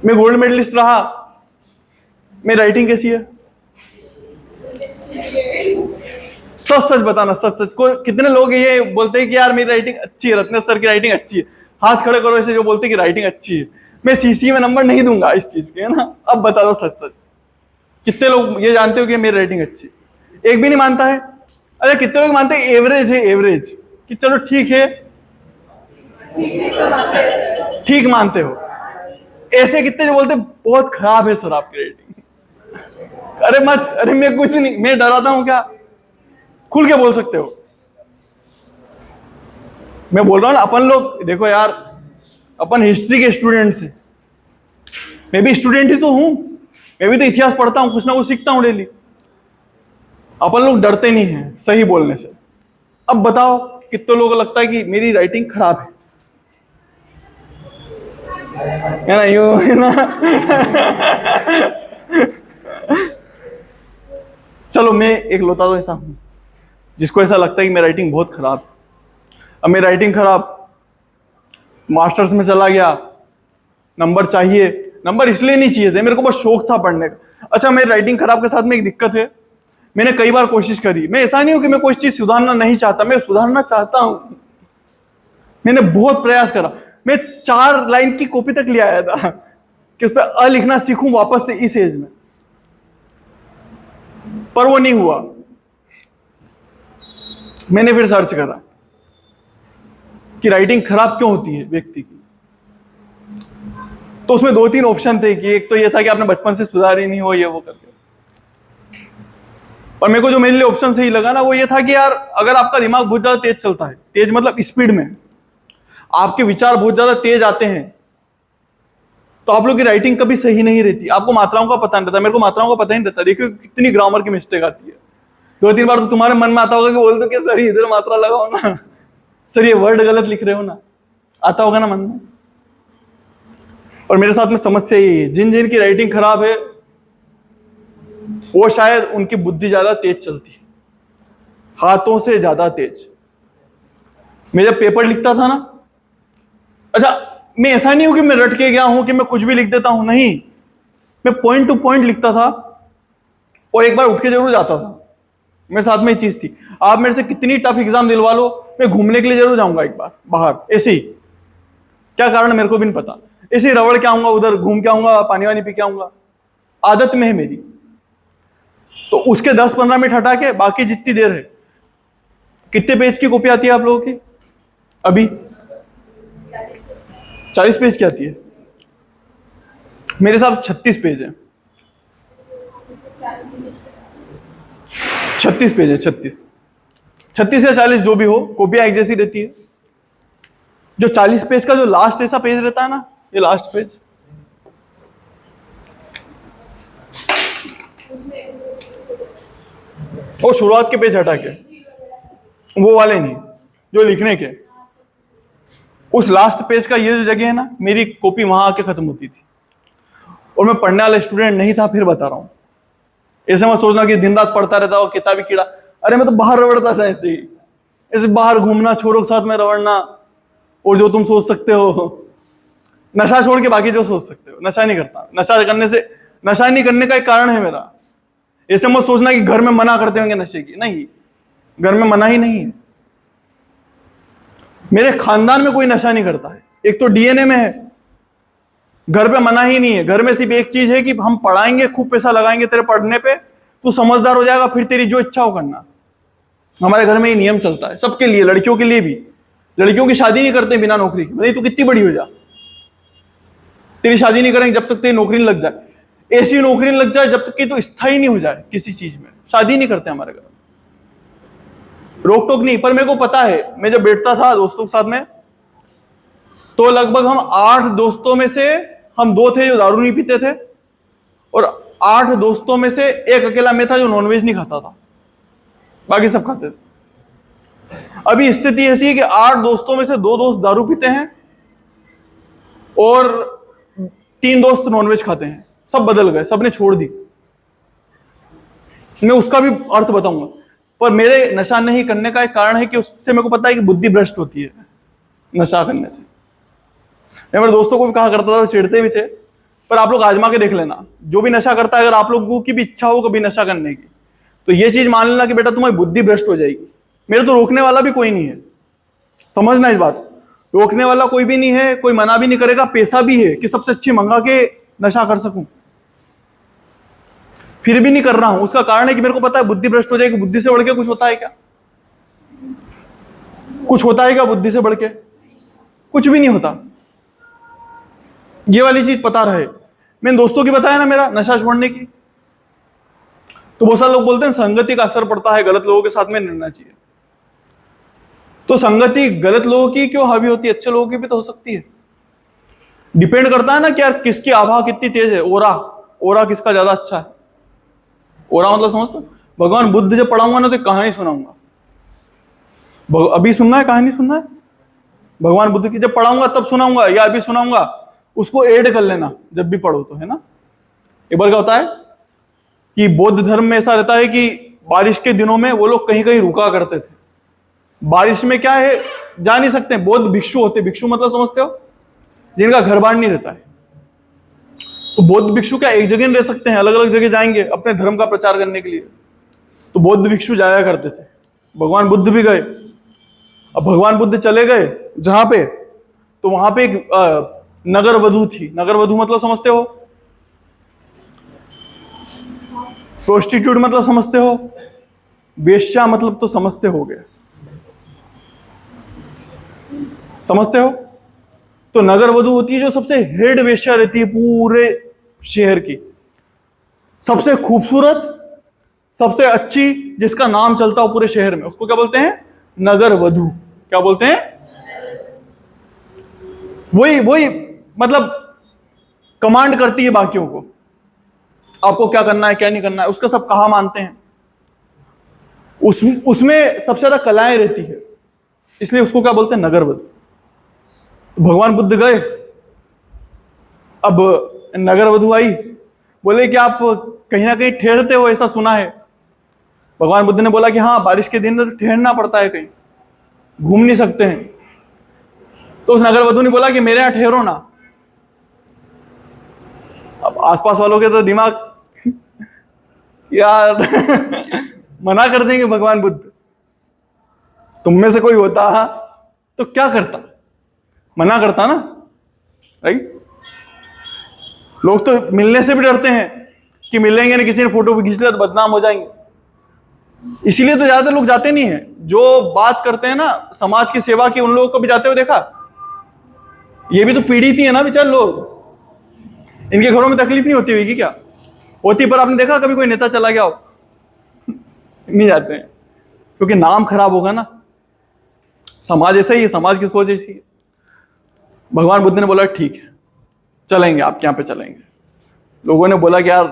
मैं gold medallist रहा, मेरी राइटिंग कैसी है? सच सच बताना, सच सच। को कितने लोग ये बोलते हैं कि यार मेरी राइटिंग अच्छी है, रत्नेश सर की राइटिंग अच्छी है? हाथ खड़े करो ऐसे जो बोलते हैं कि राइटिंग अच्छी है। मैं सीसी में नंबर नहीं दूंगा इस चीज के, है ना। अब बता दो सच सच, कितने लोग ये जानते हो कि मेरी राइटिंग अच्छी? एक भी नहीं मानता है। अरे कितने लोग मानते हैं एवरेज है, एवरेज, कि चलो ठीक है, ठीक मानते हो। ऐसे कितने जो बोलते बहुत खराब है सर आपकी राइटिंग। अरे मत, अरे मैं कुछ नहीं, मैं डराता हूं क्या? खुल के बोल सकते हो। मैं बोल रहा हूं ना, अपन लोग देखो यार, अपन हिस्ट्री के स्टूडेंट्स हैं। मैं भी स्टूडेंट ही तो हूं, मैं भी तो इतिहास पढ़ता हूं, कुछ ना कुछ सीखता हूं डेली। अपन लोग डरते नहीं हैं सही बोलने से। अब बताओ कितने लोगों को लगता है कि मेरी राइटिंग खराब है ना? यूं है ना। चलो मैं एक लोता तो ऐसा हूं जिसको ऐसा लगता है कि मेरी राइटिंग बहुत खराब है। अब मेरी राइटिंग खराब, मास्टर्स में चला गया, नंबर चाहिए। नंबर इसलिए नहीं चाहिए थे, मेरे को बस शौक था पढ़ने का। अच्छा, मेरी राइटिंग खराब के साथ में एक दिक्कत है, मैंने कई बार कोशिश करी। मैं ऐसा नहीं हूं कि मैं कोई चीज सुधारना नहीं चाहता, मैं सुधारना चाहता हूं। मैंने बहुत प्रयास करा, मैं 4 लाइन की कॉपी तक ले आया था कि उस पर अ लिखना सीखूं वापस से इस एज में, पर वो नहीं हुआ। मैंने फिर सर्च करा कि राइटिंग खराब क्यों होती है व्यक्ति की। तो उसमें 2-3 ऑप्शन थे कि एक तो ये था कि आपने बचपन से सुधार ही नहीं हो, ये वो करके। और मेरे को जो मेरे लिए ऑप्शन सही लगा ना, वो ये था कि यार अगर आपका दिमाग बहुत ज्यादा तेज चलता है, तेज मतलब स्पीड में, आपके विचार बहुत ज्यादा तेज आते हैं, तो आप लोग की राइटिंग कभी सही नहीं रहती। आपको मात्राओं का पता नहीं रहता, मेरे को मात्राओं का पता ही नहीं रहता। देखिए कितनी ग्रामर की मिस्टेक आती है। 2-3 बार तो तुम्हारे मन में आता होगा कि बोल दो कि सर इधर मात्रा लगाओ ना, सर ये वर्ड गलत लिख रहे हो ना, आता होगा ना मन में। और मेरे साथ में समस्या यही है, जिन जिन की राइटिंग खराब है वो शायद उनकी बुद्धि ज्यादा तेज चलती है, हाथों से ज्यादा तेज। मैं जब पेपर लिखता था ना, अच्छा मैं ऐसा नहीं हूं कि मैं रट के गया हूं कि मैं कुछ भी लिख देता हूं, नहीं, मैं पॉइंट टू पॉइंट लिखता था और एक बार उठ के जरूर जाता था। मेरे साथ में ये चीज थी, आप मेरे से कितनी टफ एग्जाम दिलवा लो, मैं घूमने के लिए जरूर जाऊंगा एक बार बाहर, ऐसे ही। क्या कारण मेरे को भी नहीं पता, ऐसे ही रवड़ के आऊंगा, उधर घूम के आऊंगा, पानी वानी पी के आऊंगा, आदत में है मेरी। तो उसके 10-15 मिनट हटा के बाकी जितनी देर है, कितने पेज की कॉपी आती है आप लोगों की अभी? 40 पेज की आती है। मेरे साथ 36 पेज है। 36 पेज है, 36 या 40 जो भी हो, कॉपियां एक जैसी रहती है। जो 40 पेज का जो लास्ट ऐसा पेज रहता है ना, ये लास्ट पेज, वो शुरुआत के पेज हटा के, वो वाले नहीं, जो लिखने के, उस लास्ट पेज का ये जो जगह है ना, मेरी कॉपी वहां आके खत्म होती थी। और मैं पढ़ने वाला स्टूडेंट नहीं था, फिर बता रहा हूं। ऐसे मत सोचना कि दिन रात पढ़ता रहता हो, किताबी कीड़ा। अरे मैं तो बाहर रगड़ता था ऐसे ही, ऐसे बाहर घूमना, छोरों के साथ में रगड़ना, और जो तुम सोच सकते हो, नशा छोड़ के बाकी जो सोच सकते हो। नशा नहीं करता, नशा नहीं करने का एक कारण है मेरा। ऐसे मत सोचना कि घर में मना करते होंगे नशे की, नहीं, घर में मना ही नहीं है। मेरे खानदान में कोई नशा नहीं करता है, एक तो डीएनए में है। घर पे मना ही नहीं है, घर में सिर्फ एक चीज है कि हम पढ़ाएंगे, खूब पैसा लगाएंगे तेरे पढ़ने पे, तू समझदार हो जाएगा, फिर तेरी जो इच्छा हो करना। हमारे घर में ये नियम चलता है सबके लिए, लड़कियों के लिए भी। लड़कियों की शादी नहीं करते बिना नौकरी के, भाई तू कितनी बड़ी हो जा, तेरी शादी नहीं करेंगे जब तक तेरी नौकरी नहीं लग जाए। ऐसी नौकरी नहीं लग जाए जब तक कि तू स्थायी नहीं हो जाए किसी चीज में, शादी नहीं करते हमारे घर में। रोक टोक नहीं, पर मेरे को पता है, मैं जब बैठता था दोस्तों के साथ में, तो लगभग हम 8 दोस्तों में से हम 2 थे जो दारू नहीं पीते थे, और 8 दोस्तों में से एक अकेला मैं था जो नॉनवेज नहीं खाता था, बाकी सब खाते थे। अभी स्थिति ऐसी है कि 8 दोस्तों में से 2 दोस्त दारू पीते हैं और 3 दोस्त नॉनवेज खाते हैं। सब बदल गए, सबने छोड़ दी। मैं उसका भी अर्थ बताऊंगा, पर मेरे नशा नहीं करने का एक कारण है कि उससे मेरे को पता है कि बुद्धि भ्रष्ट होती है नशा करने से। मैं मेरे दोस्तों को भी कहा करता था, चिढ़ते भी थे पर आप लोग आजमा के देख लेना, जो भी नशा करता है, अगर आप लोगों की भी इच्छा हो कभी नशा करने की, तो ये चीज मान लेना कि बेटा तुम्हारी बुद्धि भ्रष्ट हो जाएगी। मेरे तो रोकने वाला भी कोई नहीं है, समझना इस बात, रोकने वाला कोई भी नहीं है, कोई मना भी नहीं करेगा, पैसा भी है कि सबसे अच्छी मंगा के नशा कर सकूं, फिर भी नहीं कर रहा हूं। उसका कारण है कि मेरे को पता है बुद्धि भ्रष्ट हो जाएगी। बुद्धि से बढ़ के कुछ होता है क्या? कुछ होता है क्या बुद्धि से बढ़ के? कुछ भी नहीं होता। ये वाली चीज पता रहे। मैंने दोस्तों की बताया ना मेरा नशा छोड़ने की, तो बहुत सारे लोग बोलते हैं संगति का असर पड़ता है, गलत लोगों के साथ में नहीं रहना चाहिए। तो संगति गलत लोगों की क्यों हावी होती है, अच्छे लोगों की भी तो हो सकती है। डिपेंड करता है ना कि यार किसकी आभा कितनी तेज है, ओरा ओरा किसका ज्यादा अच्छा है। ओरा मतलब समझते हो? भगवान बुद्ध जब पढ़ाऊंगा ना तो कहानी सुनाऊंगा, अभी सुनना है, कहानी सुनना है भगवान बुद्ध की, जब पढ़ाऊंगा तब सुनाऊंगा या अभी सुनाऊंगा, उसको ऐड कर लेना जब भी पढ़ो तो, है ना। एक बार क्या होता है कि बौद्ध धर्म में ऐसा रहता है कि बारिश के दिनों में वो लोग कहीं कहीं रुका करते थे। बारिश में क्या है, जा नहीं सकते, बौद्ध भिक्षु होते, भिक्षु मतलब समझते हो, जिनका घर बार नहीं रहता है। तो बौद्ध भिक्षु क्या एक जगह नहीं रह सकते हैं, अलग अलग जगह जाएंगे अपने धर्म का प्रचार करने के लिए। तो बौद्ध भिक्षु जाया करते थे, भगवान बुद्ध भी गए। अब भगवान बुद्ध चले गए जहां पे, तो वहां पे एक नगर वधू थी। नगर वधू मतलब समझते हो? प्रोस्टिट्यूट मतलब समझते हो? वेश्या मतलब तो समझते हो गए, समझते हो? तो नगर वधू होती है जो सबसे हेड वेश्या रहती है पूरे शहर की, सबसे खूबसूरत, सबसे अच्छी, जिसका नाम चलता हो पूरे शहर में, उसको क्या बोलते हैं? नगर वधू। क्या बोलते हैं? वही वही मतलब कमांड करती है बाकियों को, आपको क्या करना है क्या नहीं करना है, उसका सब कहा मानते हैं। उसमें सबसे ज्यादा कलाएं रहती है, इसलिए उसको क्या बोलते हैं? नगर वधू। तो भगवान बुद्ध गए, अब नगर वधू आई, बोले कि आप कहीं ना कहीं ठहरते हो, ऐसा सुना है। भगवान बुद्ध ने बोला कि हाँ, बारिश के दिन में तो ठहरना पड़ता है, कहीं घूम नहीं सकते हैं। तो उस नगर वधू ने बोला कि मेरे यहां ठहरो ना। अब आसपास वालों के तो दिमाग यार मना कर देंगे भगवान बुद्ध। तुम में से कोई होता तो क्या करता? मना करता ना, राइट। लोग तो मिलने से भी डरते हैं कि मिलेंगे ना, किसी ने फोटो भी खींच लिया तो बदनाम हो जाएंगे, इसीलिए तो ज्यादातर लोग जाते नहीं है। जो बात करते हैं ना समाज की सेवा की, उन लोगों को भी जाते हुए देखा। ये भी तो पीड़ित ही है ना बेचारे लोग, इनके घरों में तकलीफ नहीं होती होगी क्या? होती, पर आपने देखा कभी कोई नेता चला गया हो? नहीं जाते हैं, क्योंकि नाम खराब होगा ना। समाज ऐसा ही है, समाज की सोच ऐसी है। भगवान बुद्ध ने बोला ठीक है चलेंगे, आपके यहां पे चलेंगे। लोगों ने बोला कि यार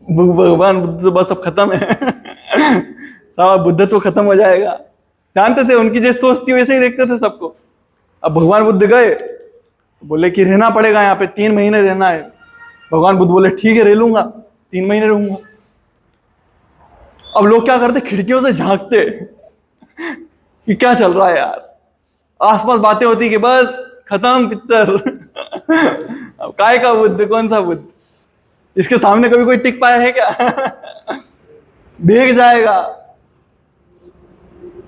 भगवान बुद्ध तो बस अब खत्म है सारा बुद्ध तो खत्म हो जाएगा। जानते थे उनकी जैसी सोच थी वैसे ही देखते थे सबको। अब भगवान बुद्ध गए तो बोले कि रहना पड़ेगा यहाँ पे, 3 महीने रहना है। भगवान बुद्ध बोले ठीक है रह लूंगा, 3 महीने रहूंगा। अब लोग क्या करते, खिड़कियों से झांकते कि क्या चल रहा है यार, आसपास बातें होती कि बस खत्म पिक्चर अब काय का बुद्ध, कौन सा बुद्ध, इसके सामने कभी कोई टिक पाया है क्या भीग जाएगा।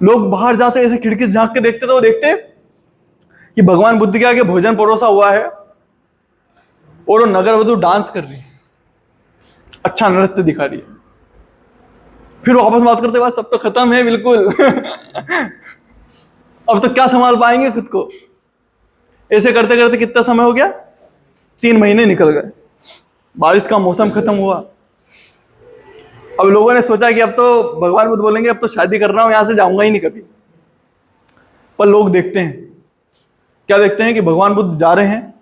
लोग बाहर जाते ऐसे खिड़की से झांक के देखते तो वो देखते कि भगवान बुद्ध के आगे भोजन परोसा हुआ है और वो नगर वधू डांस कर रही है, अच्छा नृत्य दिखा रही है। फिर वापस बात करते बाद सब तो खत्म है बिल्कुल अब तो क्या संभाल पाएंगे खुद को। ऐसे करते करते कितना समय हो गया, 3 महीने निकल गए, बारिश का मौसम खत्म हुआ। अब लोगों ने सोचा कि अब तो भगवान बुद्ध बोलेंगे अब तो शादी कर रहा हूं, यहां से जाऊंगा ही नहीं कभी। पर लोग देखते हैं, क्या देखते हैं कि भगवान बुद्ध जा रहे हैं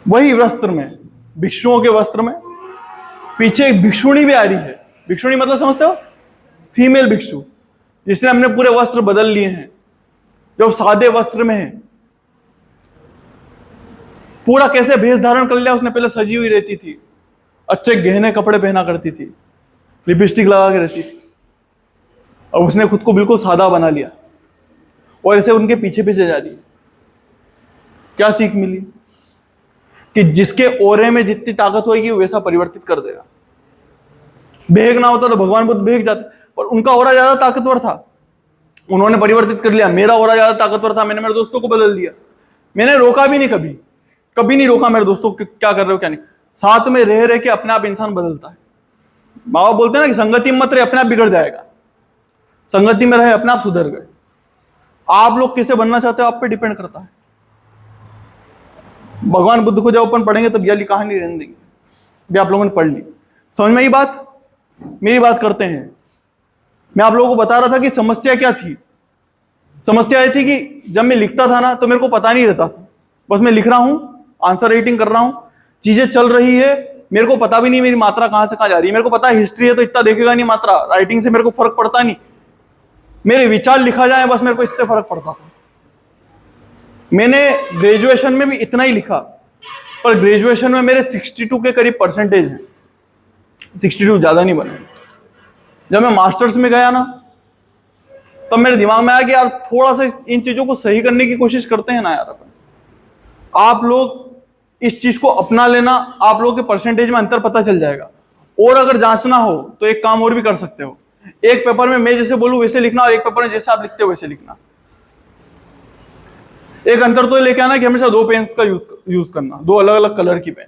वही वस्त्र में, भिक्षुओं के वस्त्र में, पीछे एक भिक्षुणी भी आ रही है। भिक्षुणी मतलब समझते हो? फीमेल भिक्षु, जिसने अपने पूरे वस्त्र बदल लिए हैं, जो सादे वस्त्र में है। पूरा कैसे भेष धारण कर लिया उसने, पहले सजी हुई रहती थी, अच्छे गहने कपड़े पहना करती थी, लिपस्टिक लगा के रहती थी, और उसने खुद को बिल्कुल सादा बना लिया और ऐसे उनके पीछे पीछे जा रही है। क्या सीख मिली? कि जिसके ओरे में जितनी ताकत होगी वो वैसा परिवर्तित कर देगा। भेग ना होता तो भगवान बुद्ध भेग जाते, पर उनका ओरा ज्यादा ताकतवर था, उन्होंने परिवर्तित कर लिया। मेरा ओरा ज्यादा ताकतवर था, मैंने मेरे दोस्तों को बदल दिया। मैंने रोका भी नहीं, कभी कभी नहीं रोका मेरे दोस्तों को क्या कर रहे हो क्या नहीं। साथ में रह रह के अपने आप इंसान बदलता है। बाबा बोलते हैं ना कि संगति मत रहे, अपने आप बिगड़ जाएगा। संगति में रहे, अपने आप सुधर गए। आप लोग कैसे बनना चाहते हो आप पे डिपेंड करता है। भगवान बुद्ध को जब अपन पढ़ेंगे तब यह कहानी रहने देंगे, भी आप लोगों ने पढ़ ली। समझ में आई बात? मेरी बात करते हैं। मैं आप लोगों को बता रहा था कि समस्या क्या थी। समस्या ये थी कि जब मैं लिखता था ना तो मेरे को पता नहीं रहता था, बस मैं लिख रहा हूं, आंसर राइटिंग कर रहा हूं, चीजें चल रही है, मेरे को पता भी नहीं मेरी मात्रा कहां से कहां जा रही है। मेरे को पता है हिस्ट्री है तो इतना देखेगा नहीं मात्रा, राइटिंग से मेरे को फर्क पड़ता नहीं, मेरे विचार लिखा जाए बस मेरे को इससे फर्क पड़ता था। मैंने ग्रेजुएशन में भी इतना ही लिखा, पर ग्रेजुएशन में मेरे 62 के करीब परसेंटेज हैं, 62 ज्यादा नहीं बने। जब मैं मास्टर्स में गया ना तब मेरे दिमाग में आया कि यार थोड़ा सा इन चीजों को सही करने की कोशिश करते हैं ना यार अपन। आप लोग इस चीज को अपना लेना, आप लोगों के परसेंटेज में अंतर पता चल जाएगा। और अगर जांचना हो तो एक काम और भी कर सकते हो, एक पेपर में मैं जैसे बोलूं वैसे लिखना, और एक पेपर में जैसे आप लिखते हो वैसे लिखना। एक अंतर तो लेके आना कि हमेशा 2 पेन्स का यूज करना, 2 अलग अलग कलर की पेन।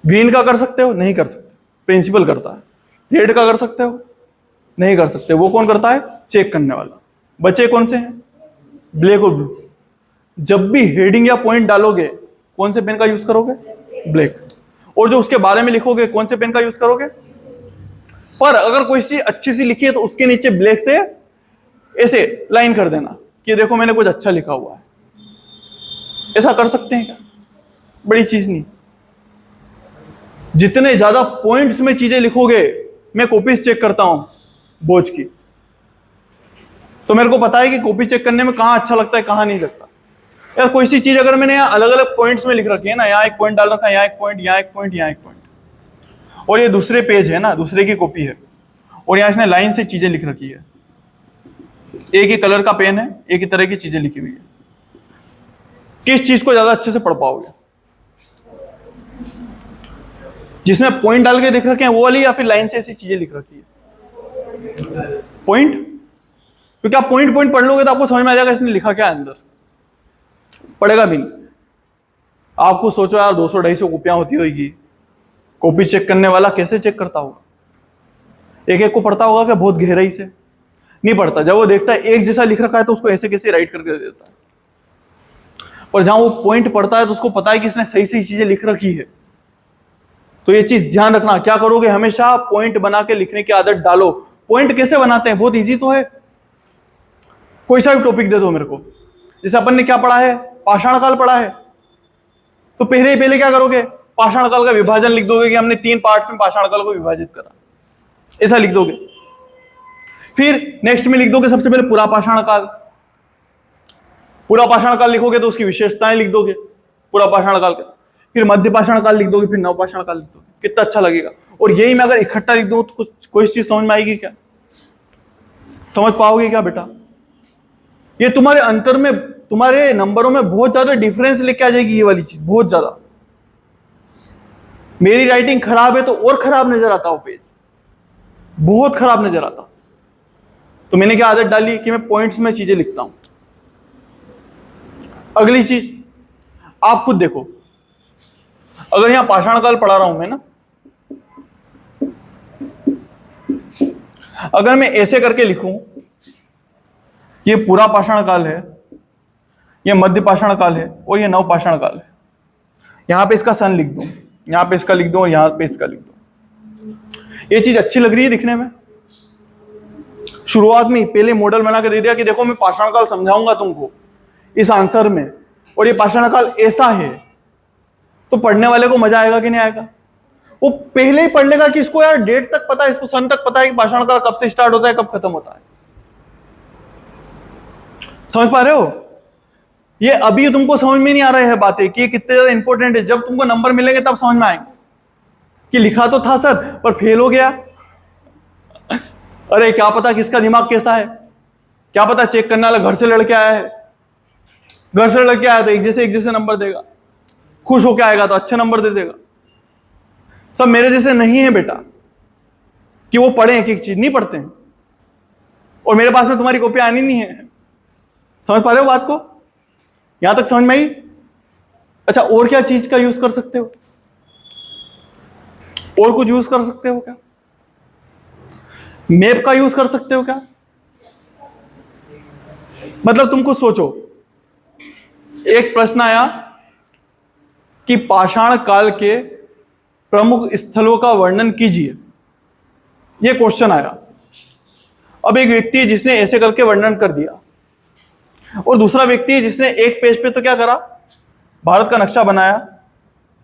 ग्रीन का कर सकते हो? नहीं कर सकते, प्रिंसिपल करता है। रेड का कर सकते हो? नहीं कर सकते, वो कौन करता है? चेक करने वाला। बचे कौन से हैं? ब्लैक और ब्लू। जब भी हेडिंग या पॉइंट डालोगे कौन से पेन का यूज करोगे? ब्लैक। और जो उसके बारे में लिखोगे कौन से पेन का यूज करोगे? पर अगर कोई चीज अच्छी सी लिखी है तो उसके नीचे ब्लैक से ऐसे लाइन कर देना कि देखो मैंने कुछ अच्छा लिखा हुआ है। ऐसा कर सकते हैं क्या? बड़ी चीज नहीं। जितने ज्यादा पॉइंट्स में चीजें लिखोगे, मैं कॉपीज चेक करता हूं बोझ की, तो मेरे को पता है कि कॉपी चेक करने में कहां अच्छा लगता है कहां नहीं लगता। यार कोई सी चीज अगर मैंने यहाँ अलग अलग पॉइंट्स में लिख रखी है ना, यहाँ एक पॉइंट डाल रखा है, यहाँ एक पॉइंट, यहाँ एक पॉइंट, यहाँ एक पॉइंट, और ये दूसरे पेज है ना, दूसरे की कॉपी है, और यहाँ इसने लाइन से चीजें लिख रखी है, एक ही कलर का पेन है, एक ही तरह की चीजें लिखी हुई है, किस चीज को ज्यादा अच्छे से पढ़ पाओगे? जिसमें पॉइंट डाल के लिख रखे हैं वो वाली, या फिर लाइन से ऐसी चीजें लिख रखी है? पॉइंट। क्योंकि आप पॉइंट पॉइंट पढ़ लोगे तो आपको समझ में आ जाएगा इसने लिखा क्या है अंदर। पढ़ेगा भी नहीं। आपको सोचो यार 200-250 कॉपियां होती होगी, कॉपी चेक करने वाला कैसे चेक करता होगा? एक एक को पढ़ता होगा कि बहुत गहराई से? नहीं पढ़ता। जब वो देखता है एक जैसा लिख रखा है तो उसको ऐसे कैसे राइट करके दे देता है। पर जहां वो पॉइंट पढ़ता है तो उसको पता है कि इसने सही सही चीजें लिख रखी है। तो ये चीज ध्यान रखना, क्या करोगे? हमेशा पॉइंट बना के लिखने की आदत डालो। पॉइंट कैसे बनाते हैं? बहुत इजी तो है। कोई सा भी टॉपिक दे दो मेरे को, जैसे अपन ने क्या पढ़ा है, पाषाण काल पढ़ा है, तो पहले क्या करोगे? पाषाण काल का विभाजन लिख दोगे कि हमने 3 पार्ट्स में पाषाण काल को विभाजित करा, ऐसा लिख दोगे। फिर नेक्स्ट में लिख दोगे सबसे पहले पूरा पाषाण काल। पूरा पाषाण काल लिखोगे तो उसकी विशेषताएं लिख दोगे पूरा पाषाण काल का। फिर मध्य पाषाण काल लिख दोगे, फिर नव पाषाण काल लिख दोगे। कितना अच्छा लगेगा। और यही मैं अगर इकट्ठा लिख दूं तो कुछ कोई चीज समझ में आएगी क्या? समझ पाओगे क्या बेटा? ये तुम्हारे अंतर में, तुम्हारे नंबरों में बहुत ज्यादा डिफरेंस लेके आ जाएगी ये वाली चीज, बहुत ज्यादा। मेरी राइटिंग खराब है तो और खराब नजर आता वो पेज, बहुत खराब नजर आता। तो मैंने क्या आदत डाली कि मैं पॉइंट्स में चीजें लिखता हूं। अगली चीज आप खुद देखो, अगर यहां पाषाण काल पढ़ा रहा हूं मैं ना, अगर मैं ऐसे करके लिखूं, ये पूरा पाषाण काल है, ये मध्य पाषाण काल है, और ये नव पाषाण काल है। यहां पे इसका सन लिख दूं, यहां पे इसका लिख दूं, और यहां पे इसका लिख दूं। ये चीज अच्छी लग रही है दिखने में? शुरुआत में पहले मॉडल बना के दे दिया कि देखो मैं पाषाण काल समझाऊंगा तुमको इस आंसर में, और ये पाषाण काल ऐसा है, तो पढ़ने वाले को मजा आएगा कि नहीं आएगा? वो पहले ही पढ़ लेगा कि इसको यार डेट तक पता है, इसको सन तक पता है कि पाषाण काल कब से स्टार्ट होता है कब खत्म होता है। समझ पा रहे हो? ये अभी तुमको समझ में नहीं आ रहा है बातें कि ये कितने ज्यादा इंपॉर्टेंट है। जब तुमको नंबर मिलेंगे तब समझ में आएंगे कि लिखा तो था सर पर फेल हो गया। अरे क्या पता किसका दिमाग कैसा है, क्या पता चेक करने वाला घर से लड़के आया है, घर से लड़के आया तो एक जैसे नंबर देगा। खुश होके आएगा तो अच्छे नंबर दे देगा। सब मेरे जैसे नहीं है बेटा कि वो पढ़े एक एक चीज, नहीं पढ़ते हैं। और मेरे पास में तुम्हारी कॉपी आनी नहीं है। समझ पा रहे हो बात को? यहां तक समझ में आई? अच्छा, और क्या चीज का यूज कर सकते हो? और कुछ यूज कर सकते हो क्या? मैप का यूज कर सकते हो क्या? मतलब तुम कुछ सोचो, एक प्रश्न आया कि पाषाण काल के प्रमुख स्थलों का वर्णन कीजिए, यह क्वेश्चन आया। अब एक व्यक्ति है जिसने ऐसे करके वर्णन कर दिया, और दूसरा व्यक्ति है जिसने एक पेज पे तो क्या करा, भारत का नक्शा बनाया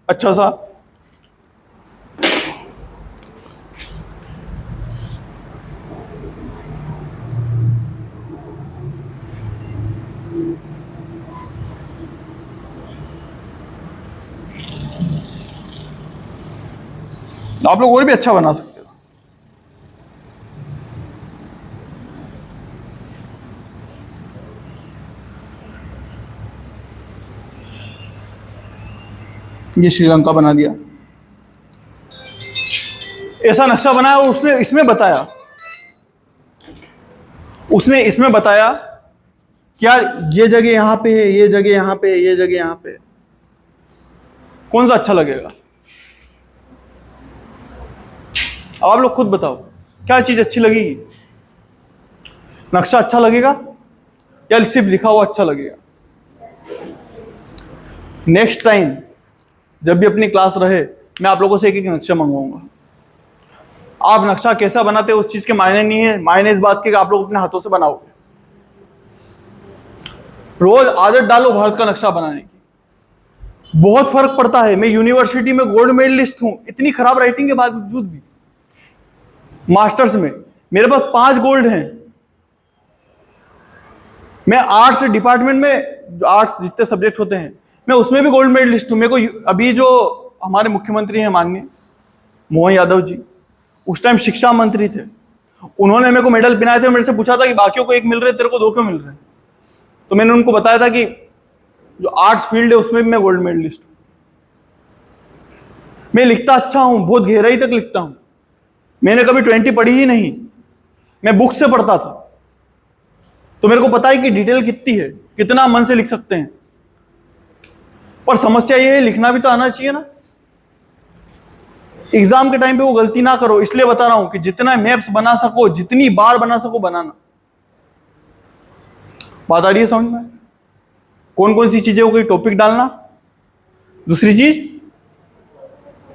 अच्छा सा। आप लोग और भी अच्छा बना सकते हो। ये श्रीलंका बना दिया, ऐसा नक्शा बनाया। और उसने इसमें बताया कि यार ये जगह यहां पे है, ये जगह यहां पे है, ये जगह यहां पे है। कौन सा अच्छा लगेगा? आप लोग खुद बताओ, क्या चीज अच्छी लगेगी? नक्शा अच्छा लगेगा या सिर्फ लिखा हुआ अच्छा लगेगा? नेक्स्ट टाइम जब भी अपनी क्लास रहे, मैं आप लोगों से एक एक नक्शा मंगवाऊंगा। आप नक्शा कैसा बनाते हो उस चीज के मायने नहीं है, मायने इस बात के कि आप लोग अपने हाथों से बनाओगे। रोज आदत डालो भारत का नक्शा बनाने की, बहुत फर्क पड़ता है। मैं यूनिवर्सिटी में गोल्ड मेडलिस्ट हूं, इतनी खराब राइटिंग के बावजूद भी। मास्टर्स में मेरे पास 5 गोल्ड हैं। मैं आर्ट्स डिपार्टमेंट में, आर्ट्स जितने सब्जेक्ट होते हैं, मैं उसमें भी गोल्ड मेडलिस्ट हूं। मेरे को अभी जो हमारे मुख्यमंत्री हैं माननीय मोहन यादव जी, उस टाइम शिक्षा मंत्री थे, उन्होंने मेरे को मेडल पहनाए थे। मेरे से पूछा था कि बाकियों को 1 मिल रहे, तेरे को 2 क्यों मिल रहे? तो मैंने उनको बताया था कि जो आर्ट्स फील्ड है उसमें भी मैं गोल्ड मेडलिस्ट हूं। मैं लिखता अच्छा हूं, बहुत गहराई तक लिखता हूं। मैंने कभी 20 पढ़ी ही नहीं, मैं बुक से पढ़ता था। तो मेरे को पता है कि डिटेल कितनी है, कितना मन से लिख सकते हैं। पर समस्या ये है, लिखना भी तो आना चाहिए ना। एग्जाम के टाइम पे वो गलती ना करो, इसलिए बता रहा हूं कि जितना मैप्स बना सको, जितनी बार बना सको बनाना। बात आ रही है समझ में? कौन कौन सी चीजें हो गई? टॉपिक डालना। दूसरी चीज,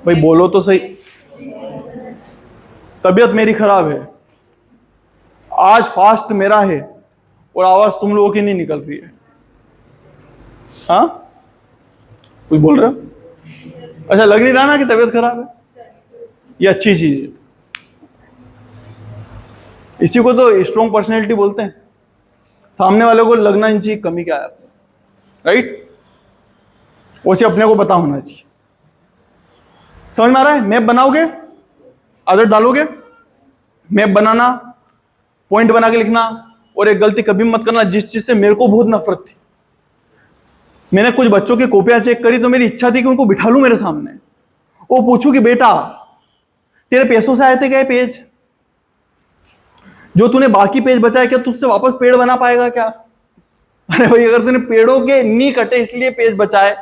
भाई बोलो तो सही, तबीयत मेरी खराब है, आज फास्ट मेरा है और आवाज तुम लोगों की नहीं निकल रही है। हाँ, कुछ बोल रहे हो? अच्छा, लग नहीं रहा ना कि तबीयत खराब है? ये अच्छी चीज है। इसी को तो स्ट्रॉन्ग पर्सनैलिटी बोलते हैं। सामने वाले को लगना नहीं चाहिए कमी क्या है, राइट? वैसे अपने को पता होना चाहिए। समझ में आ रहा है? मैप बनाओगे, आदत डालोगे, मैप बनाना, पॉइंट बना के लिखना। और एक गलती कभी मत करना, जिस चीज से मेरे को बहुत नफरत थी। मैंने कुछ बच्चों की कॉपियां चेक करी तो मेरी इच्छा थी कि उनको बिठा लूं मेरे सामने, वो पूछूं कि बेटा तेरे पैसों से आए थे क्या ये पेज? जो तूने बाकी पेज बचाए, क्या तुझसे वापस पेड़ बना पाएगा क्या? अरे भाई, अगर तूने पेड़ों के नहीं कटे इसलिए पेज बचाए,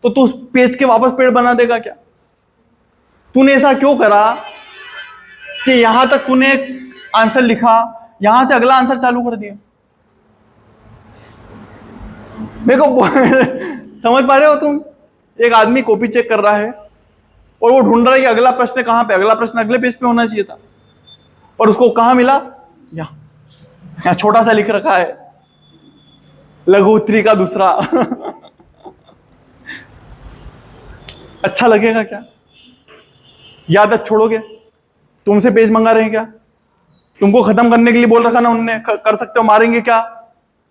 तो तू उस पेज के वापस पेड़ बना देगा क्या? तूने ऐसा क्यों करा कि यहां तक तूने आंसर लिखा, यहां से अगला आंसर चालू कर दिया? मेरे को समझ पा रहे हो तुम? एक आदमी कॉपी चेक कर रहा है और वो ढूंढ रहा है कि अगला प्रश्न कहां पे, अगला प्रश्न अगले पेज पे होना चाहिए था, और उसको कहां मिला? यहां छोटा सा लिख रखा है, लघु उत्तरी का दूसरा। अच्छा लगेगा क्या? याद छोड़ोगे? तुमसे पेज मंगा रहे हैं क्या? तुमको खत्म करने के लिए बोल रखा ना उन्होंने, कर सकते हो। मारेंगे क्या?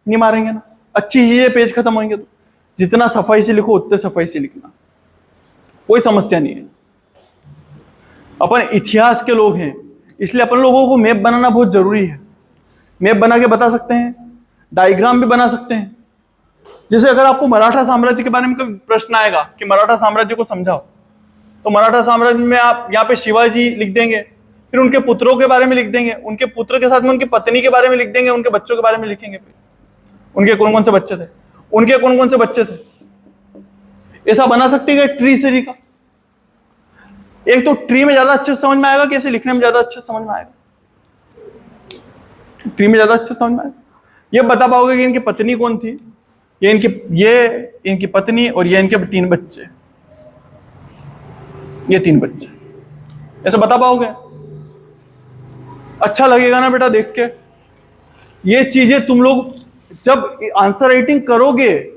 नहीं मारेंगे ना। अच्छी चीज है, पेज खत्म होंगे तो जितना सफाई से लिखो उतने सफाई से लिखना, कोई समस्या नहीं है। अपन इतिहास के लोग हैं, इसलिए अपन लोगों को मैप बनाना बहुत जरूरी है। मैप बना के बता सकते हैं, डायग्राम भी बना सकते हैं, जैसे अगर आपको मराठा साम्राज्य के बारे में कोई प्रश्न आएगा कि मराठा साम्राज्य को समझाओ, तो मराठा साम्राज्य में आप यहाँ पे शिवाजी लिख देंगे, फिर उनके पुत्रों के बारे में लिख देंगे, उनके पुत्र के साथ में उनकी पत्नी के बारे में लिख देंगे, उनके बच्चों के बारे में लिखेंगे, फिर उनके कौन कौन से बच्चे थे, उनके कौन कौन से बच्चे थे। ऐसा बना सकते हैं ट्री से का। एक तो ट्री में ज्यादा अच्छे समझ में आएगा कि ऐसे लिखने में ज्यादा अच्छे समझ में आएगा? ट्री में ज्यादा अच्छे समझ में आएगा। ये बता पाओगे कि इनकी पत्नी कौन थी, ये इनकी पत्नी और ये इनके 3 बच्चे, ये 3 बच्चे, ऐसे बता पाओगे? अच्छा लगेगा ना बेटा देख के? ये चीजें तुम लोग जब आंसर राइटिंग करोगे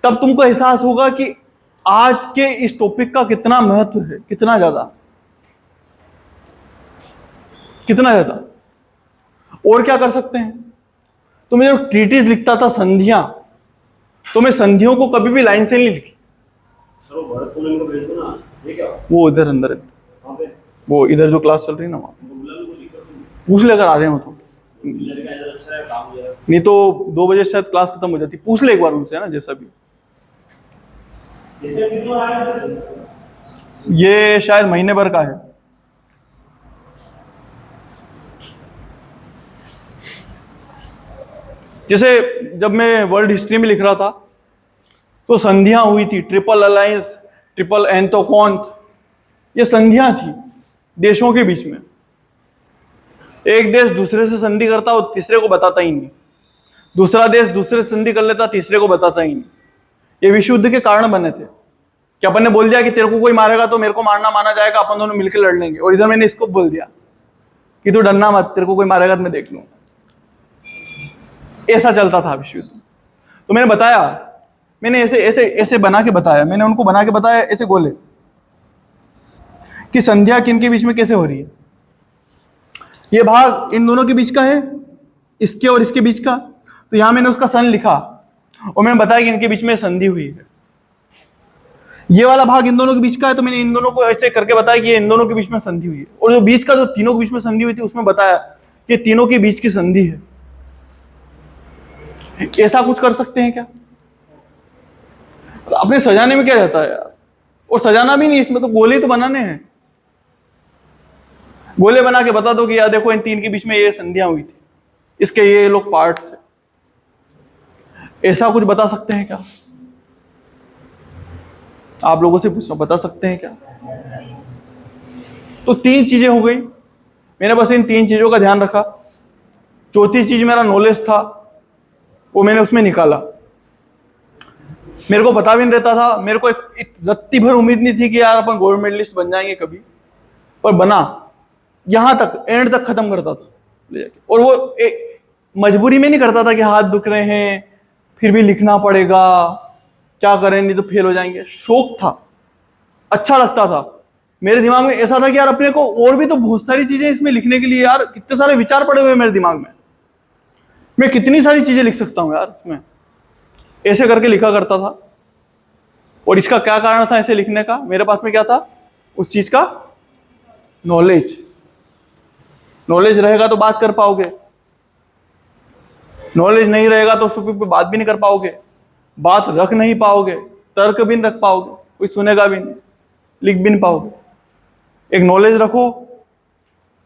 तब तुमको एहसास होगा कि आज के इस टॉपिक का कितना महत्व है, कितना ज्यादा। और क्या कर सकते हैं? तो मैं जब ट्रीटिस लिखता था संधियां, तो मैं संधियों को कभी भी लाइन से नहीं लिखी। वो इधर अंदर है, वो इधर जो क्लास चल रही है ना, वहां पूछ ले अगर आ रहे हो तो। नहीं तो 2 बजे शायद क्लास खत्म हो जाती, पूछ ले एक बार उनसे, है ना, जैसा भी। ये शायद महीने भर का है। जैसे जब मैं वर्ल्ड हिस्ट्री में लिख रहा था तो संधियां हुई थी, ट्रिपल अलायंस, ट्रिपल एंटोकॉन्थ, ये संधियां थी देशों के बीच में। एक देश दूसरे से संधि करता और तीसरे को बताता ही नहीं, दूसरा देश दूसरे से संधि कर लेता, तीसरे को बताता ही नहीं। ये विश्व युद्ध के कारण बने थे कि अपन ने बोल दिया कि तेरे को कोई मारेगा तो मेरे को मारना माना जाएगा, अपन दोनों मिलकर लड़ लेंगे। और इधर मैंने इसको बोल दिया कि तू डरना मत, तेरे को कोई मारेगा तो मैं देख लूंगा। ऐसा चलता था विश्व युद्ध। तो मैंने बताया, मैंने ऐसे ऐसे ऐसे बना के बताया, मैंने उनको बना के बताया ऐसे गोले कि संध्या किन के बीच में कैसे हो रही है। ये भाग इन दोनों के बीच का है, इसके और इसके बीच का। तो यहां मैंने उसका सन लिखा और मैंने बताया कि इनके बीच में संधि हुई है। ये वाला भाग इन दोनों के बीच का है, तो मैंने इन दोनों को ऐसे करके बताया कि ये इन दोनों के बीच में संधि हुई है। और जो बीच का, जो तीनों के बीच में संधि हुई थी, उसमें बताया कि तीनों के बीच की संधि है। ऐसा कुछ कर सकते हैं क्या? अपने सजाने में क्या जाता है यार? और सजाना भी नहीं, इसमें तो गोले तो बनाने हैं। गोले बना के बता दो कि यार देखो इन 3 के बीच में ये संधियां हुई थी, इसके ये लोग पार्ट थे। ऐसा कुछ बता सकते हैं क्या? आप लोगों से पूछ रहा हूं, बता सकते हैं क्या? तो 3 चीजें हो गई, मैंने बस इन 3 चीजों का ध्यान रखा। चौथी चीज मेरा नॉलेज था, वो मैंने उसमें निकाला। मेरे को पता भी नहीं रहता था, मेरे को एक रत्ती भर उम्मीद नहीं थी कि यार अपन गोल्ड मेडलिस्ट बन जाएंगे कभी, पर बना। यहां तक एंड तक खत्म करता था ले जाके। और वो मजबूरी में नहीं करता था कि हाथ दुख रहे हैं फिर भी लिखना पड़ेगा, क्या करें नहीं तो फेल हो जाएंगे। शौक था, अच्छा लगता था। मेरे दिमाग में ऐसा था कि यार अपने को और भी तो बहुत सारी चीजें इसमें लिखने के लिए, यार कितने सारे विचार पड़े हुए मेरे दिमाग में, मैं कितनी सारी चीजें लिख सकता हूं यार इसमें। ऐसे करके लिखा करता था। और इसका क्या कारण था ऐसे लिखने का? मेरे पास में क्या था? उस चीज का नॉलेज। नॉलेज रहेगा तो बात कर पाओगे, नॉलेज नहीं रहेगा तो उस टॉपिक पे बात भी नहीं कर पाओगे, बात रख नहीं पाओगे, तर्क भी नहीं रख पाओगे, कोई सुनेगा भी नहीं, लिख भी नहीं पाओगे। एक नॉलेज रखो,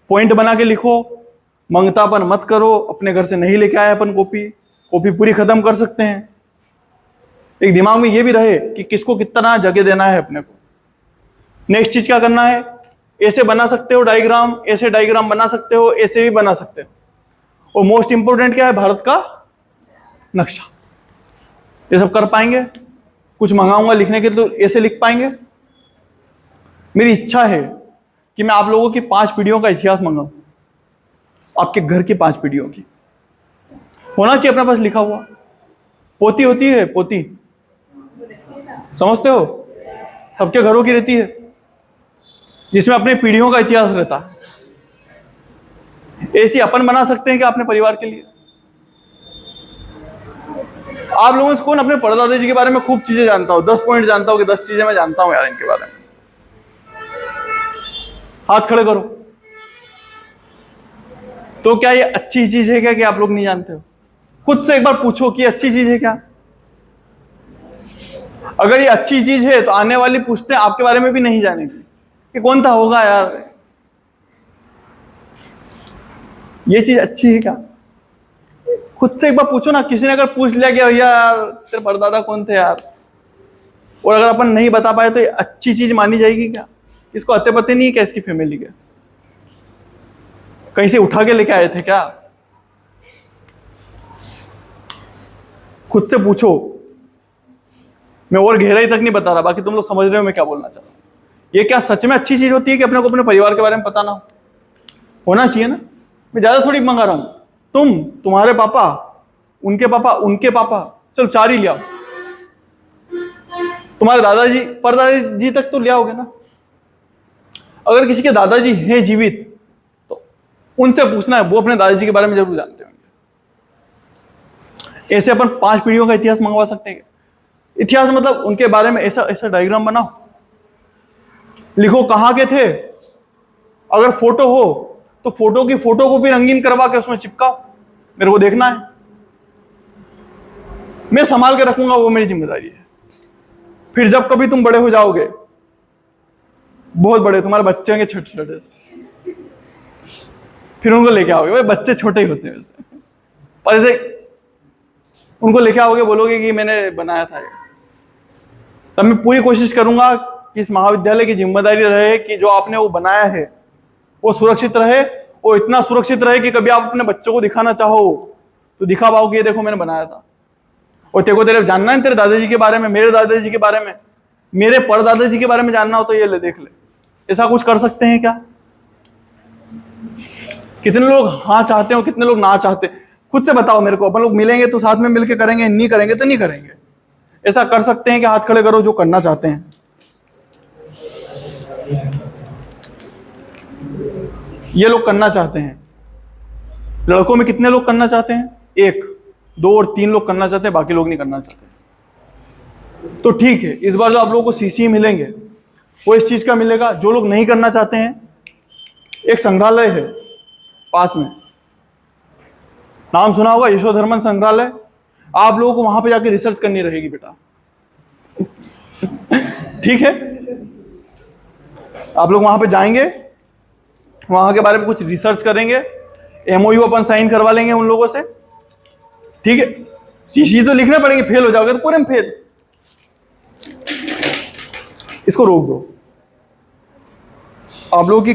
पॉइंट बना के लिखो, मंगतापन मत करो। अपने घर से नहीं लेके आए अपन कॉपी पूरी खत्म कर सकते हैं। एक दिमाग में ये भी रहे कि किसको कितना जगह देना है अपने को। नेक्स्ट चीज क्या करना है? ऐसे बना सकते हो डायग्राम, ऐसे डायग्राम बना सकते हो, ऐसे भी बना सकते हो। और मोस्ट इंपोर्टेंट क्या है? भारत का नक्शा। ये सब कर पाएंगे? कुछ मंगाऊंगा लिखने के तो ऐसे लिख पाएंगे? मेरी इच्छा है कि मैं आप लोगों की 5 पीढ़ियों का इतिहास मंगाऊं, आपके घर की 5 पीढ़ियों की। होना चाहिए अपने पास लिखा हुआ। पोती होती है, पोती समझते हो? सबके घरों की रहती है, जिसमें अपने पीढ़ियों का इतिहास रहता है। ऐसी अपन बना सकते हैं कि अपने परिवार के लिए। आप लोगों से कौन अपने परदादा जी के बारे में खूब चीजें जानता हो? 10 पॉइंट जानता हो कि 10 चीजें मैं जानता हूं यार इनके बारे में? हाथ खड़े करो। तो क्या ये अच्छी चीज है क्या कि आप लोग नहीं जानते हो? खुद से एक बार पूछो कि अच्छी चीज है क्या? अगर ये अच्छी चीज है तो आने वाली पूछते आपके बारे में भी नहीं जानेगी कि कौन था होगा यार, ये चीज अच्छी है क्या? खुद से एक बार पूछो ना, किसी ने अगर पूछ लिया कि भैया यार तेरे परदादा कौन थे यार, और अगर अपन नहीं बता पाए तो ये अच्छी चीज मानी जाएगी क्या? इसको अते पते नहीं है क्या इसकी फैमिली के? कहीं से उठा के लेके आए थे क्या? खुद से पूछो। मैं और गहराई तक नहीं बता रहा, बाकी तुम लोग समझ रहे हो मैं क्या बोलना चाह रहा हूं। ये क्या सच में अच्छी चीज होती है कि अपने को अपने परिवार के बारे में पता ना हो? होना चाहिए ना। मैं ज्यादा थोड़ी मंगा रहा हूं। तुम्हारे पापा, उनके पापा, चल 4 ही ले आओ। तुम्हारे दादाजी, परदादाजी तक तो ले आओगे ना। अगर किसी के दादाजी हैं जीवित तो उनसे पूछना है, वो अपने दादाजी के बारे में जरूर जानते होंगे। ऐसे अपन 5 पीढ़ियों का इतिहास मंगवा सकते हैं। इतिहास मतलब उनके बारे में ऐसा डायग्राम बनाओ, लिखो कहाँ के थे। अगर फोटो हो तो फोटो की फोटो को भी रंगीन करवा के उसमें चिपकाओ, मेरे को देखना है, मैं संभाल के रखूंगा, वो मेरी जिम्मेदारी है। फिर जब कभी तुम बड़े हो जाओगे, बहुत बड़े, तुम्हारे बच्चे होंगे छोटे छोटे, फिर उनको लेके आओगे। भाई बच्चे छोटे ही होते हैं वैसे, पर ऐसे उनको लेके आओगे, बोलोगे कि मैंने बनाया था ये। तब मैं पूरी कोशिश करूंगा कि इस महाविद्यालय की जिम्मेदारी रहे कि जो आपने वो बनाया है वो सुरक्षित रहे, वो इतना सुरक्षित रहे कि कभी आप अपने बच्चों को दिखाना चाहो तो दिखा पाओ कि ये देखो मैंने बनाया था। और तेरे जानना है तेरे दादाजी के बारे में, मेरे दादाजी के बारे में, मेरे परदादाजी के बारे में जानना हो तो ये ले देख ले। ऐसा कुछ कर सकते हैं क्या? कितने लोग हाँ चाहते हो, कितने लोग ना चाहते? खुद से बताओ मेरे को। अपन लोग मिलेंगे तो साथ में मिलके करेंगे, नहीं करेंगे तो नहीं करेंगे। ऐसा कर सकते हैं कि हाथ खड़े करो जो करना चाहते हैं। ये लोग करना चाहते हैं। लड़कों में कितने लोग करना चाहते हैं? 1, 2 और 3 लोग करना चाहते हैं, बाकी लोग नहीं करना चाहते। तो ठीक है, इस बार जो आप लोगों को सीसी मिलेंगे वो इस चीज का मिलेगा। जो लोग नहीं करना चाहते हैं, एक संग्रहालय है पास में, नाम सुना होगा, यशोधर्मन संग्रहालय। आप लोगों को वहां पे जाके रिसर्च करनी रहेगी बेटा। ठीक है, आप लोग वहां पे जाएंगे, वहां के बारे में कुछ रिसर्च करेंगे, MOU अपन साइन करवा लेंगे उन लोगों से। ठीक है, सीसी तो लिखना पड़ेंगे, फेल हो जाओगे तो पूरे में फेल। इसको रोक दो। आप लोगों की